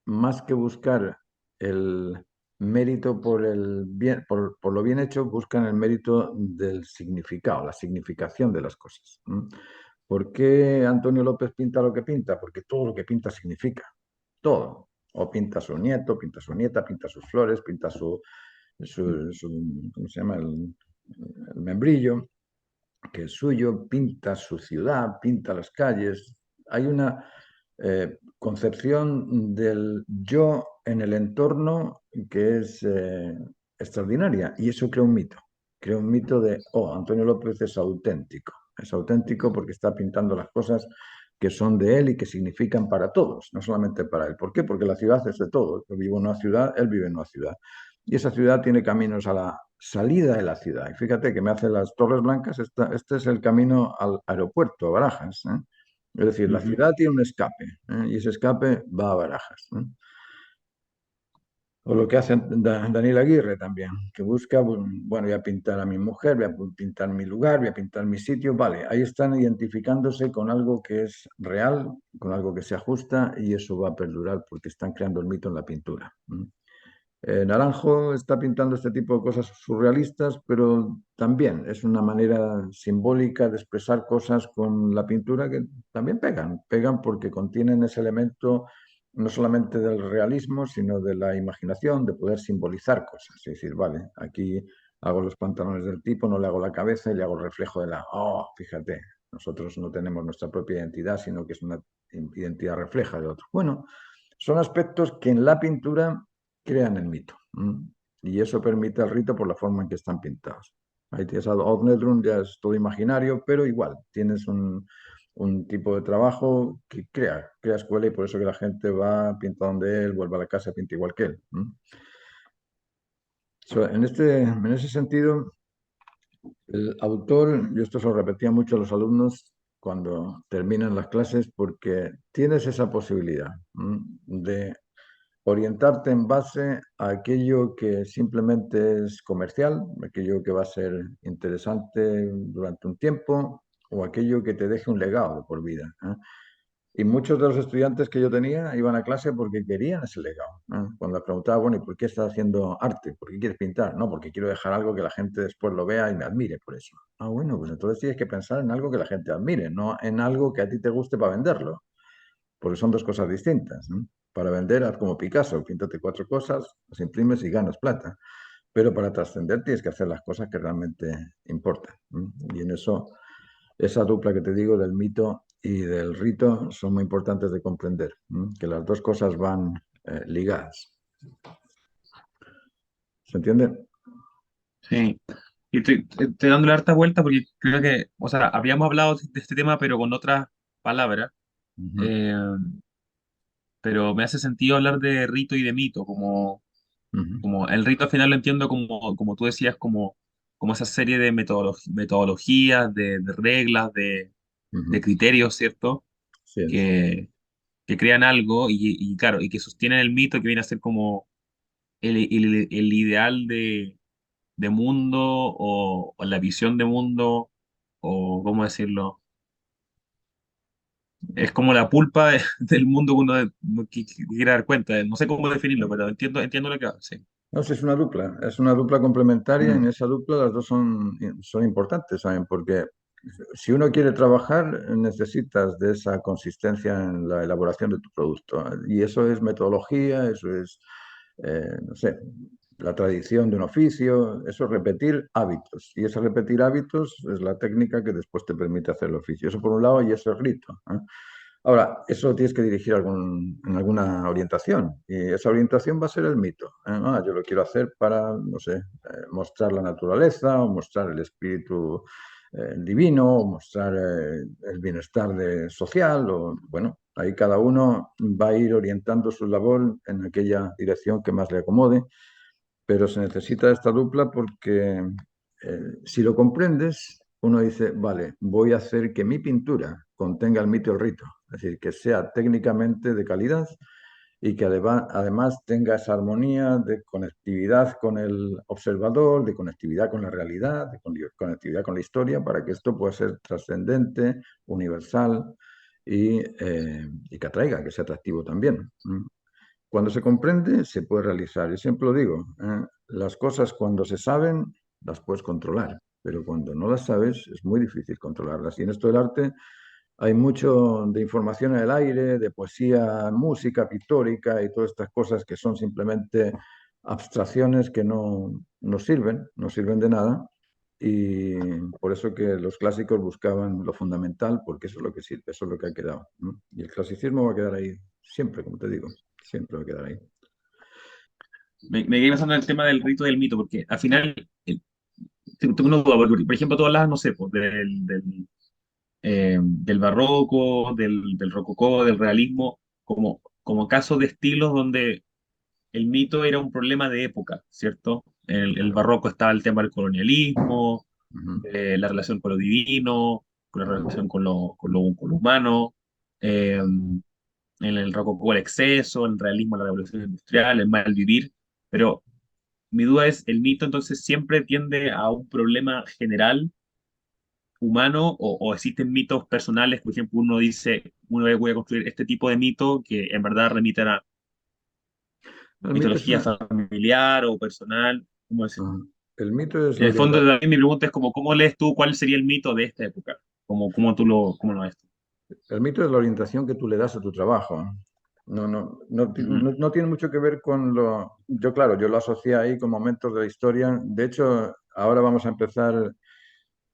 más que buscar el mérito por el bien, por lo bien hecho, buscan el mérito del significado, la significación de las cosas. ¿Por qué Antonio López pinta lo que pinta? Porque todo lo que pinta significa, todo. O pinta a su nieto, pinta a su nieta, pinta sus flores, pinta ¿cómo se llama? El membrillo, que es suyo, pinta su ciudad, pinta las calles. Hay una concepción del yo en el entorno que es extraordinaria y eso crea un mito de, oh, Antonio López es auténtico porque está pintando las cosas que son de él y que significan para todos, no solamente para él. ¿Por qué? Porque la ciudad es de todos. Yo vivo en una ciudad, él vive en una ciudad. Y esa ciudad tiene caminos a la salida de la ciudad. Y fíjate que me hace las Torres Blancas, este es el camino al aeropuerto, a Barajas. Es decir, la Ujú. ciudad tiene un escape y ese escape va a Barajas. O lo que hace Daniel Aguirre también, que busca, bueno, voy a pintar a mi mujer, voy a pintar mi lugar, voy a pintar mi sitio, vale, ahí están identificándose con algo que es real, con algo que se ajusta y eso va a perdurar porque están creando el mito en la pintura. Naranjo está pintando este tipo de cosas surrealistas, pero también es una manera simbólica de expresar cosas con la pintura que también pegan porque contienen ese elemento no solamente del realismo, sino de la imaginación, de poder simbolizar cosas. Es decir, vale, aquí hago los pantalones del tipo, no le hago la cabeza y le hago el reflejo de la... Oh, fíjate, nosotros no tenemos nuestra propia identidad, sino que es una identidad refleja de otro. Bueno, son aspectos que en la pintura crean el mito. Y eso permite el rito por la forma en que están pintados. Ahí tienes a Odnedrun, ya es todo imaginario, pero igual, tienes un tipo de trabajo que crea escuela y por eso que la gente va, pinta donde él, vuelve a la casa, pinta igual que él. En ese sentido, el autor, yo esto se lo repetía mucho a los alumnos cuando terminan las clases, porque tienes esa posibilidad de orientarte en base a aquello que simplemente es comercial, aquello que va a ser interesante durante un tiempo o aquello que te deje un legado de por vida. Y muchos de los estudiantes que yo tenía iban a clase porque querían ese legado. Cuando les preguntaba, bueno, ¿y por qué estás haciendo arte? ¿Por qué quieres pintar? No, porque quiero dejar algo que la gente después lo vea y me admire por eso. Ah, bueno, pues entonces tienes que pensar en algo que la gente admire, no en algo que a ti te guste para venderlo, porque son dos cosas distintas, ¿no? Para vender, haz como Picasso, píntate cuatro cosas, las imprimes y ganas plata. Pero para trascender tienes que hacer las cosas que realmente importan, ¿no? Y en eso, esa dupla que te digo del mito y del rito son muy importantes de comprender, ¿no? Que las dos cosas van ligadas. ¿Se entiende? Sí. Y estoy dando la harta vuelta porque creo que, o sea, habíamos hablado de este tema, pero con otras palabras. Ujú, Eh, pero me hace sentido hablar de rito y de mito, ujú, como el rito al final lo entiendo como tú decías, como esa serie de metodologías, de reglas, de ujú. criterios, ¿cierto? Sí es. Que, que crean algo y claro, y que sostienen el mito que viene a ser como el ideal de mundo o la visión de mundo, o cómo decirlo, es como la pulpa del mundo que uno que quiere dar cuenta. No sé cómo definirlo, pero entiendo lo que va, sí. No, sí, es una dupla complementaria. En Mm, esa dupla las dos son importantes, ¿saben? Porque si uno quiere trabajar, necesitas de esa consistencia en la elaboración de tu producto. Y eso es metodología, eso es, no sé, la tradición de un oficio, eso es repetir hábitos. Y ese repetir hábitos es la técnica que después te permite hacer el oficio. Eso por un lado y eso es rito. Ahora, eso lo tienes que dirigir en alguna orientación y esa orientación va a ser el mito. Yo lo quiero hacer para, no sé, mostrar la naturaleza o mostrar el espíritu divino o mostrar el bienestar social o, bueno, ahí cada uno va a ir orientando su labor en aquella dirección que más le acomode, pero se necesita esta dupla porque si lo comprendes, uno dice, vale, voy a hacer que mi pintura contenga el mito y el rito, es decir, que sea técnicamente de calidad y que además tenga esa armonía de conectividad con el observador, de conectividad con la realidad, de conectividad con la historia, para que esto pueda ser trascendente, universal y que atraiga, que sea atractivo también. Cuando se comprende, se puede realizar. Y siempre lo digo, las cosas cuando se saben, las puedes controlar, pero cuando no las sabes, es muy difícil controlarlas. Y en esto del arte hay mucho de información en el aire, de poesía, música pictórica y todas estas cosas que son simplemente abstracciones que no sirven de nada. Y por eso que los clásicos buscaban lo fundamental, porque eso es lo que sirve, eso es lo que ha quedado, ¿no? Y el clasicismo va a quedar ahí siempre, como te digo, siempre va a quedar ahí. me quedé pensando en el tema del rito y del mito, porque al final tengo una duda, porque, por ejemplo, tú hablas, no sé, pues, del barroco, del rococó, del realismo, como casos de estilos donde el mito era un problema de época, ¿cierto? El Claro. barroco estaba el tema del colonialismo, Ujú, de la relación con lo divino, con la relación con lo humano, en el rococó el exceso, el realismo la revolución industrial, el mal vivir. Pero mi duda es, ¿el mito entonces siempre tiende a un problema general humano o existen mitos personales? Por ejemplo, uno dice, uno voy a construir este tipo de mito que en verdad remite a la El mito es mitología familiar o personal. ¿Cómo decirlo? el mito es En la el fondo, orientación. también mi pregunta es como, ¿cómo lees tú cuál sería el mito de esta época? ¿Cómo lo ves tú? El mito es la orientación que tú le das a tu trabajo. Ujú. No tiene mucho que ver con lo... Yo, claro, yo lo asocié ahí con momentos de la historia. De hecho, ahora vamos a empezar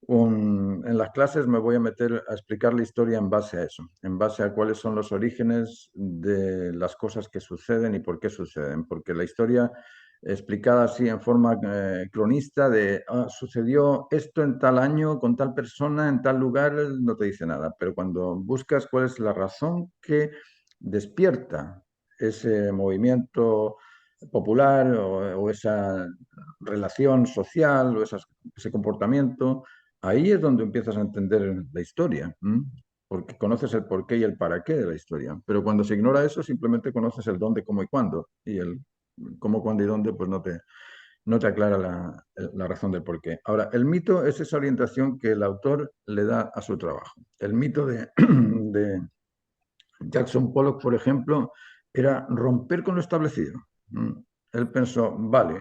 en las clases me voy a meter a explicar la historia en base a eso, en base a cuáles son los orígenes de las cosas que suceden y por qué suceden. Porque la historia explicada así en forma cronista de sucedió esto en tal año, con tal persona, en tal lugar, no te dice nada. Pero cuando buscas cuál es la razón que despierta ese movimiento popular o esa relación social o ese comportamiento, ahí es donde empiezas a entender la historia, ¿m? Porque conoces el porqué y el para qué de la historia. Pero cuando se ignora eso, simplemente conoces el dónde, cómo y cuándo. Y el cómo, cuándo y dónde, pues no te aclara la razón del porqué. Ahora, el mito es esa orientación que el autor le da a su trabajo. El mito de Jackson Pollock, por ejemplo, era romper con lo establecido. Él pensó, vale,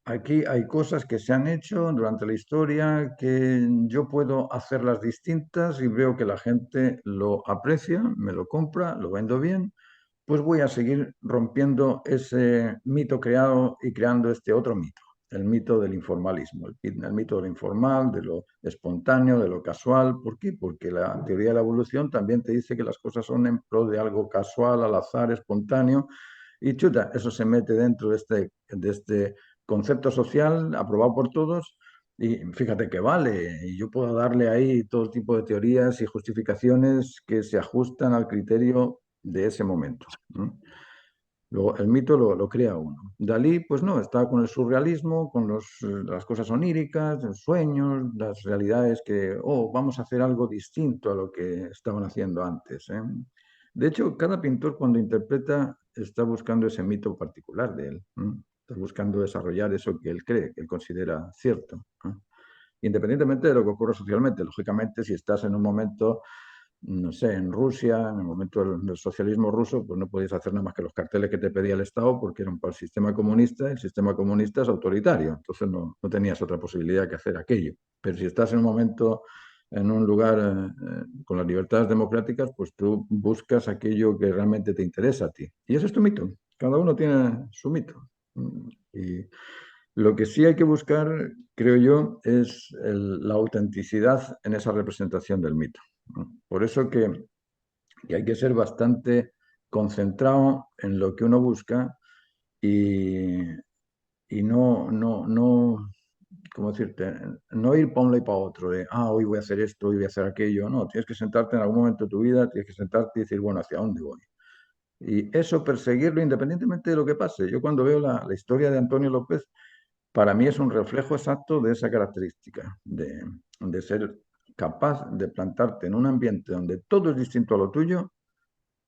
aquí hay cosas que se han hecho durante la historia que yo puedo hacerlas distintas y veo que la gente lo aprecia, me lo compra, lo vendo bien, pues voy a seguir rompiendo ese mito creado y creando este otro mito, el mito del informalismo, el mito de lo informal, de lo espontáneo, de lo casual. ¿Por qué? Porque la teoría de la evolución también te dice que las cosas son en pro de algo casual, al azar, espontáneo, y chuta, eso se mete dentro de este concepto social aprobado por todos. Y fíjate que vale, y yo puedo darle ahí todo tipo de teorías y justificaciones que se ajustan al criterio de ese momento, ¿no? Luego, el mito lo crea uno. Dalí, pues no, está con el surrealismo, con las cosas oníricas, los sueños, las realidades que, oh, vamos a hacer algo distinto a lo que estaban haciendo antes, ¿eh? De hecho, cada pintor cuando interpreta está buscando ese mito particular de él, ¿eh? Está buscando desarrollar eso que él cree, que él considera cierto, ¿eh? Independientemente de lo que ocurra socialmente. Lógicamente, si estás en un momento, no sé, en Rusia, en el momento del socialismo ruso, pues no podías hacer nada más que los carteles que te pedía el Estado porque eran para el sistema comunista, y el sistema comunista es autoritario, entonces no tenías otra posibilidad que hacer aquello. Pero si estás en un momento, en un lugar con las libertades democráticas, pues tú buscas aquello que realmente te interesa a ti. Y ese es tu mito. Cada uno tiene su mito. Y lo que sí hay que buscar, creo yo, es la autenticidad en esa representación del mito, ¿no? Por eso que hay que ser bastante concentrado en lo que uno busca y, y ¿cómo decirte? No ir para un lado y para otro, de, hoy voy a hacer esto, hoy voy a hacer aquello. No, tienes que sentarte en algún momento de tu vida, tienes que sentarte y decir, bueno, ¿hacia dónde voy? Y eso perseguirlo independientemente de lo que pase. Yo cuando veo la historia de Antonio López, para mí es un reflejo exacto de esa característica, de ser capaz de plantarte en un ambiente donde todo es distinto a lo tuyo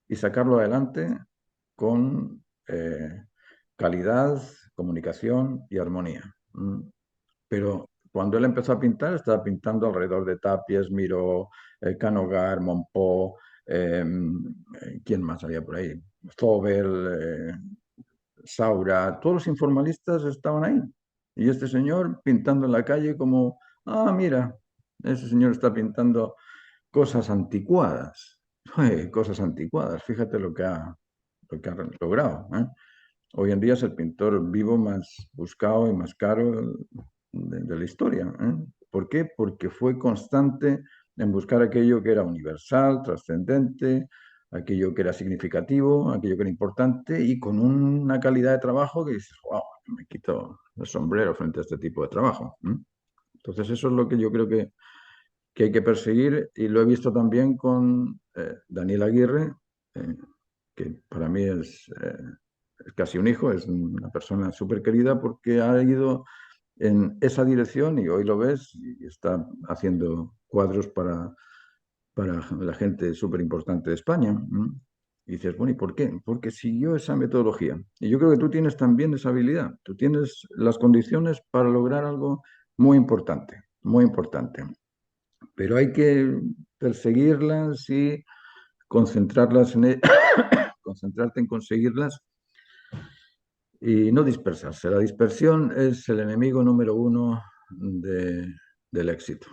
y sacarlo adelante con calidad, comunicación y armonía. Pero cuando él empezó a pintar, estaba pintando alrededor de Tapies, Miró, Canogar, Monpó, ¿quién más había por ahí? Zobel, Saura, todos los informalistas estaban ahí. Y este señor pintando en la calle como, mira, ese señor está pintando cosas anticuadas. Cosas anticuadas, fíjate lo que ha logrado, ¿eh? Hoy en día es el pintor vivo más buscado y más caro de la historia, ¿eh? ¿Por qué? Porque fue constante en buscar aquello que era universal, trascendente, aquello que era significativo, aquello que era importante y con una calidad de trabajo que dices, wow, me quito el sombrero frente a este tipo de trabajo, ¿eh? Entonces eso es lo que yo creo que hay que perseguir y lo he visto también con Daniel Aguirre, eh, que para mí es casi un hijo, es una persona súper querida porque ha ido en esa dirección y hoy lo ves y está haciendo cuadros para la gente súper importante de España. Y dices, bueno, ¿y por qué? Porque siguió esa metodología. Y yo creo que tú tienes también esa habilidad. Tú tienes las condiciones para lograr algo muy importante, muy importante. Pero hay que perseguirlas y concentrarlas en concentrarte en conseguirlas y no dispersarse. La dispersión es el enemigo número uno del éxito.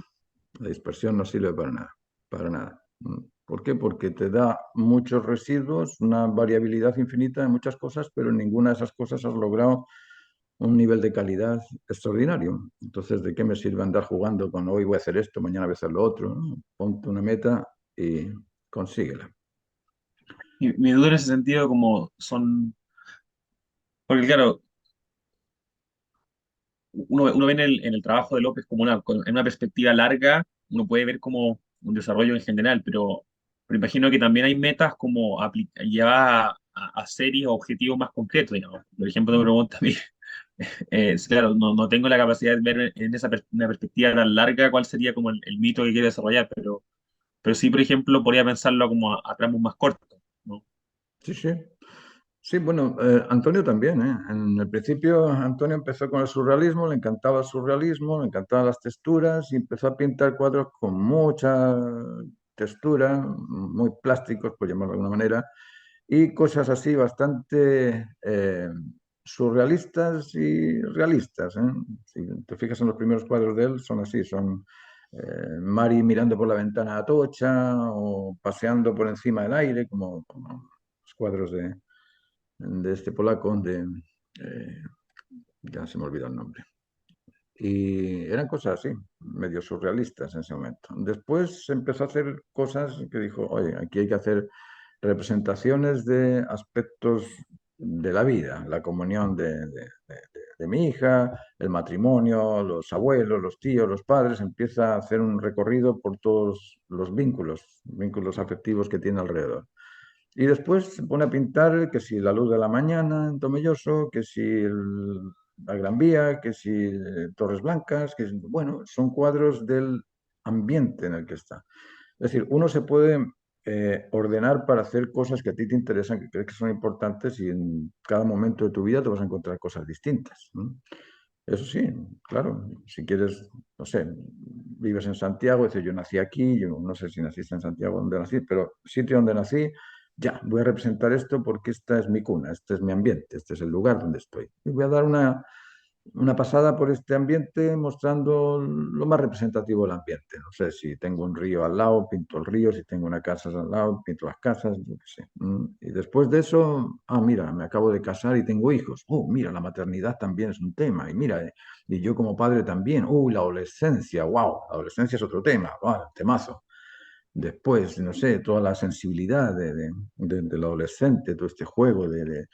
La dispersión no sirve para nada, para nada. ¿Por qué? Porque te da muchos residuos, una variabilidad infinita de muchas cosas, pero en ninguna de esas cosas has logrado un nivel de calidad extraordinario. Entonces, ¿de qué me sirve andar jugando con hoy voy a hacer esto, mañana voy a hacer lo otro? ¿No? Ponte una meta y consíguela. Y mi duda en ese sentido, como son, porque claro, uno ve en el trabajo de López como en una perspectiva larga, uno puede ver como un desarrollo en general, pero imagino que también hay metas como llevar a series o objetivos más concretos, digamos. Por ejemplo, te pregunto a mí, claro, no tengo la capacidad de ver en esa una perspectiva tan larga cuál sería como el mito que quiere desarrollar, pero sí, por ejemplo, podría pensarlo como a tramos más cortos, ¿no? Sí, sí. Sí, bueno, Antonio también, ¿eh? En el principio Antonio empezó con el surrealismo, le encantaba el surrealismo, le encantaban las texturas y empezó a pintar cuadros con mucha textura, muy plásticos, por llamarlo de alguna manera, y cosas así bastante surrealistas y realistas, ¿eh? Si te fijas en los primeros cuadros de él, son así, son Mari mirando por la ventana a Atocha o paseando por encima del aire, como los cuadros de este polaco, eh, ya se me olvidó el nombre. Y eran cosas así, medio surrealistas en ese momento. Después empezó a hacer cosas que dijo, oye, aquí hay que hacer representaciones de aspectos de la vida, la comunión de mi hija, el matrimonio, los abuelos, los tíos, los padres, empieza a hacer un recorrido por todos los vínculos afectivos que tiene alrededor. Y después se pone a pintar que si la luz de la mañana en Tomelloso, que si la Gran Vía, que si Torres Blancas, bueno, son cuadros del ambiente en el que está. Es decir, uno se puede ordenar para hacer cosas que a ti te interesan, que crees que son importantes y en cada momento de tu vida te vas a encontrar cosas distintas, ¿no? Eso sí, claro, si quieres, no sé, vives en Santiago, dices, yo nací aquí, yo no sé si naciste en Santiago donde nací, pero sitio donde nací, ya, voy a representar esto porque esta es mi cuna, este es mi ambiente, este es el lugar donde estoy. Y voy a dar una pasada por este ambiente mostrando lo más representativo del ambiente. No sé, si tengo un río al lado, pinto el río, si tengo una casa al lado, pinto las casas, yo qué sé. Y después de eso, mira, me acabo de casar y tengo hijos. Oh, mira, la maternidad también es un tema. Y mira, y yo como padre también. La adolescencia, wow, la adolescencia es otro tema, wow, temazo. Después, no sé, toda la sensibilidad del adolescente, todo este juego de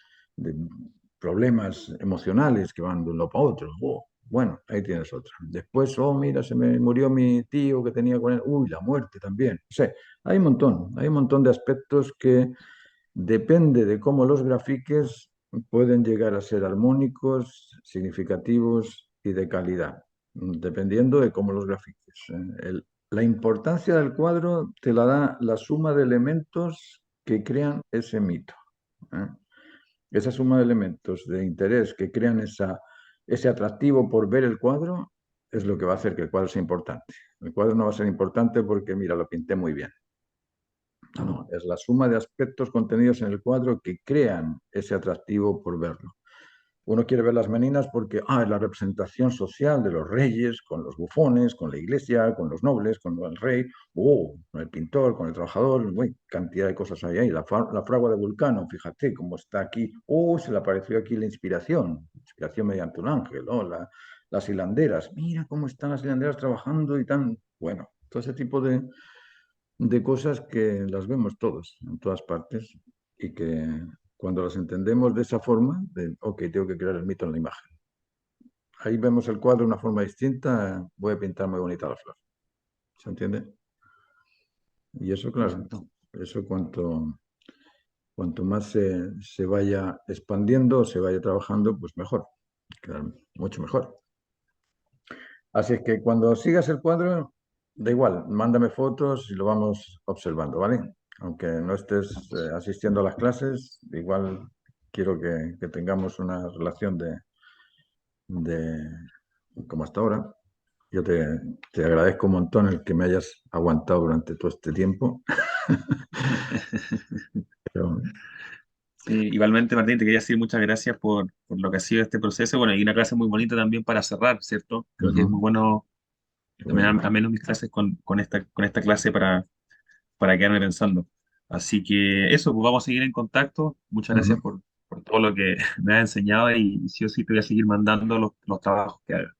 problemas emocionales que van de uno para otro. Oh, bueno, ahí tienes otra. Después, oh, mira, se me murió mi tío que tenía con él. Uy, la muerte también. O sea, hay un montón de aspectos que depende de cómo los grafiques, pueden llegar a ser armónicos, significativos y de calidad, dependiendo de cómo los grafiques. La importancia del cuadro te la da la suma de elementos que crean ese mito, ¿eh? Esa suma de elementos de interés que crean ese atractivo por ver el cuadro es lo que va a hacer que el cuadro sea importante. El cuadro no va a ser importante porque, mira, lo pinté muy bien. No, no, es la suma de aspectos contenidos en el cuadro que crean ese atractivo por verlo. Uno quiere ver las meninas porque es la representación social de los reyes, con los bufones, con la iglesia, con los nobles, con el rey, con el pintor, con el trabajador, uy, cantidad de cosas hay ahí. La fragua de Vulcano, fíjate cómo está aquí. Se le apareció aquí la inspiración mediante un ángel, ¿no? Las hilanderas, mira cómo están las hilanderas trabajando y tan, bueno, todo ese tipo de cosas que las vemos todos, en todas partes, y que cuando las entendemos de esa forma, ok, tengo que crear el mito en la imagen. Ahí vemos el cuadro de una forma distinta, voy a pintar muy bonita la flor. ¿Se entiende? Y eso, claro, Perfecto. eso cuanto más se vaya expandiendo, se vaya trabajando, pues mejor, claro, mucho mejor. Así es que cuando sigas el cuadro, da igual, mándame fotos y lo vamos observando, ¿vale? Aunque no estés asistiendo a las clases, igual quiero que tengamos una relación de como hasta ahora. Yo te agradezco un montón el que me hayas aguantado durante todo este tiempo. Pero, Sí, igualmente, Martín, te quería decir muchas gracias por lo que ha sido este proceso. Bueno, y una clase muy bonita también para cerrar, ¿cierto? Creo que es muy ujú, bueno qué también bueno. al menos mis clases con esta clase para quedarme pensando. Así que eso, pues vamos a seguir en contacto. Muchas gracias Ujú. por todo lo que me has enseñado y sí o sí te voy a seguir mandando los trabajos que hagas.